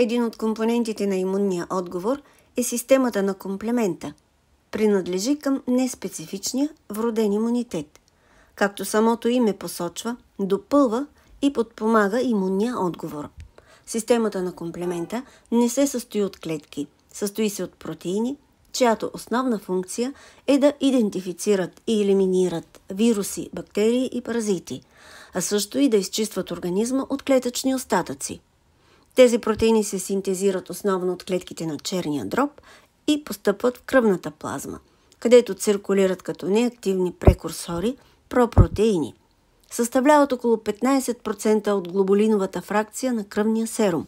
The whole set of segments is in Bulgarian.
Един от компонентите на имунния отговор е системата на комплемента. Принадлежи към неспецифичния вроден имунитет. Както самото име посочва, допълва и подпомага имунния отговор. Системата на комплемента не се състои от клетки, състои се от протеини, чиято основна функция е да идентифицират и елиминират вируси, бактерии и паразити, а също и да изчистват организма от клетъчни остатъци. Тези протеини се синтезират основно от клетките на черния дроб и постъпват в кръвната плазма, където циркулират като неактивни прекурсори пропротеини. Съставляват около 15% от глобулиновата фракция на кръвния серум.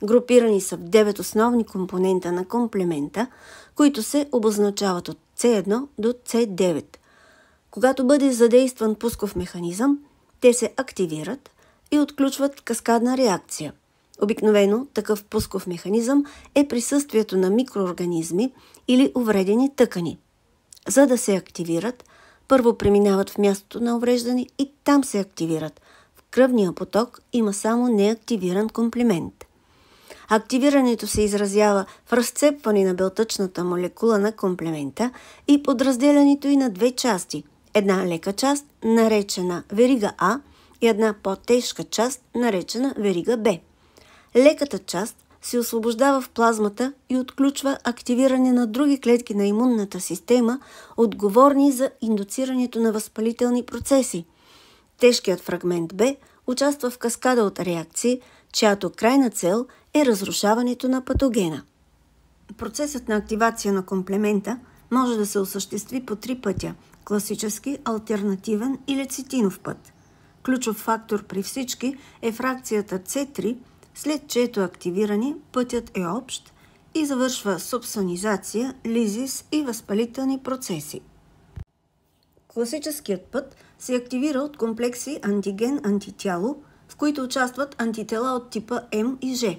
Групирани са в 9 основни компонента на комплемента, които се обозначават от C1 до C9. Когато бъде задействан пусков механизъм, те се активират и отключват каскадна реакция. Обикновено такъв пусков механизъм е присъствието на микроорганизми или увредени тъкани. За да се активират, първо преминават в мястото на увреждане и там се активират. В кръвния поток има само неактивиран комплемент. Активирането се изразява в разцепване на белтъчната молекула на комплемента и подразделянето й на две части. Една лека част, наречена верига А, и една по-тежка част, наречена верига Б. Леката част се освобождава в плазмата и отключва активиране на други клетки на имунната система, отговорни за индуцирането на възпалителни процеси. Тежкият фрагмент Б участва в каскада от реакции, чиято крайна цел е разрушаването на патогена. Процесът на активация на комплемента може да се осъществи по 3 пътя – класически, алтернативен и лецитинов път. Ключов фактор при всички е фракцията C3, след чието активиране пътят е общ и завършва субсонизация, лизис и възпалителни процеси. Класическият път се активира от комплекси антиген-антитяло, в които участват антитела от типа М и Ж.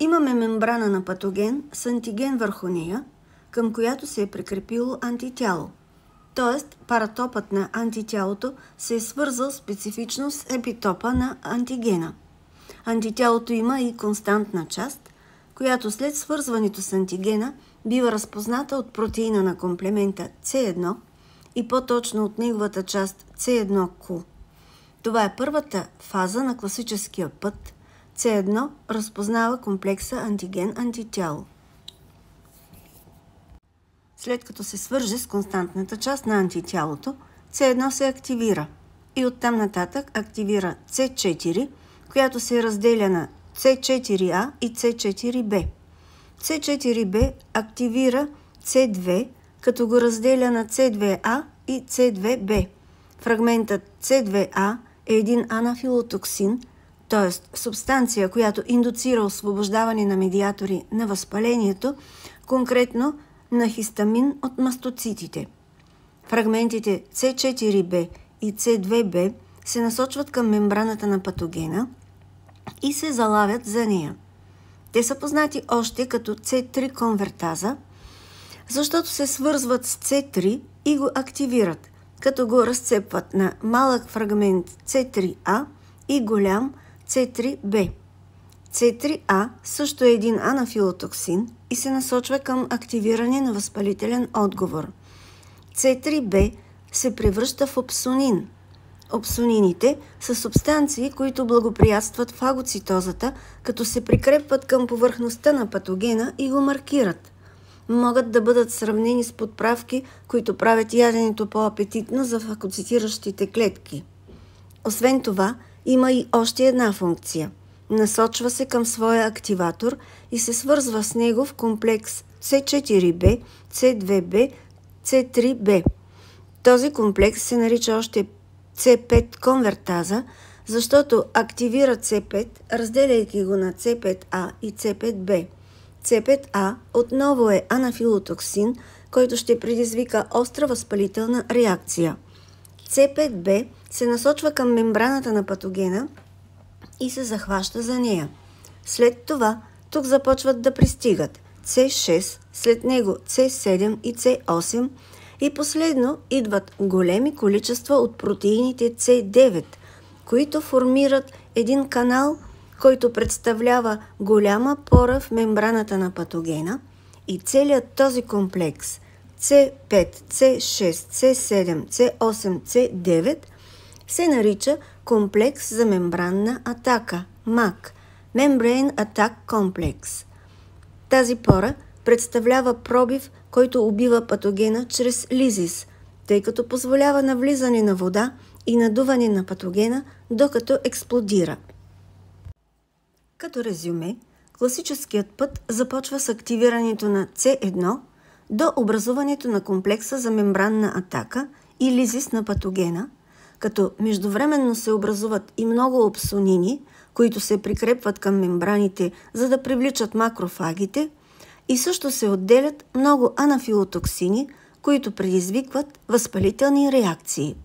Имаме мембрана на патоген с антиген върху нея, към която се е прикрепило антитяло. Т.е. паратопът на антитялото се е свързал специфично с епитопа на антигена. Антитялото има и константна част, която след свързването с антигена бива разпозната от протеина на комплемента C1 и по-точно от неговата част C1Q. Това е първата фаза на класическия път. C1 разпознава комплекса антиген-антитяло. След като се свърже с константната част на антитялото, C1 се активира и оттам нататък активира C4, която се разделя на C4A и C4B. C4B активира C2, като го разделя на C2A и C2B. Фрагментът C2A е един анафилотоксин, т.е. субстанция, която индуцира освобождаване на медиатори на възпалението, конкретно на хистамин от мастоцитите. Фрагментите C4B и C2B се насочват към мембраната на патогена и се залавят за нея. Те са познати още като C3 конвертаза, защото се свързват с C3 и го активират, като го разцепват на малък фрагмент C3A и голям C3B. C3A също е един анафилотоксин и се насочва към активиране на възпалителен отговор. C3B се превръща в опсонин. Опсонините са субстанции, които благоприятстват фагоцитозата, като се прикрепват към повърхността на патогена и го маркират. Могат да бъдат сравнени с подправки, които правят яденето по-апетитно за фагоцитиращите клетки. Освен това, има и още една функция. Насочва се към своя активатор и се свързва с него в комплекс C4B, C2B, C3B. Този комплекс се нарича още C5 конвертаза, защото активира C5, разделяйки го на C5A и C5B. C5A отново е анафилотоксин, който ще предизвика остра възпалителна реакция. C5B се насочва към мембраната на патогена и се захваща за нея. След това тук започват да пристигат C6, след него C7 и C8 и последно идват големи количества от протеините C9, които формират един канал, който представлява голяма пора в мембраната на патогена, и целият този комплекс C5, C6, C7, C8, C9 се нарича комплекс за мембранна атака, МАК, Membrane Attack Complex. Тази пора представлява пробив, който убива патогена чрез лизис, тъй като позволява навлизане на вода и надуване на патогена, докато експлодира. Като резюме, класическият път започва с активирането на C1 до образуването на комплекса за мембранна атака и лизис на патогена, като междувременно се образуват и много опсонини, които се прикрепват към мембраните, за да привличат макрофагите, и също се отделят много анафилотоксини, които предизвикват възпалителни реакции.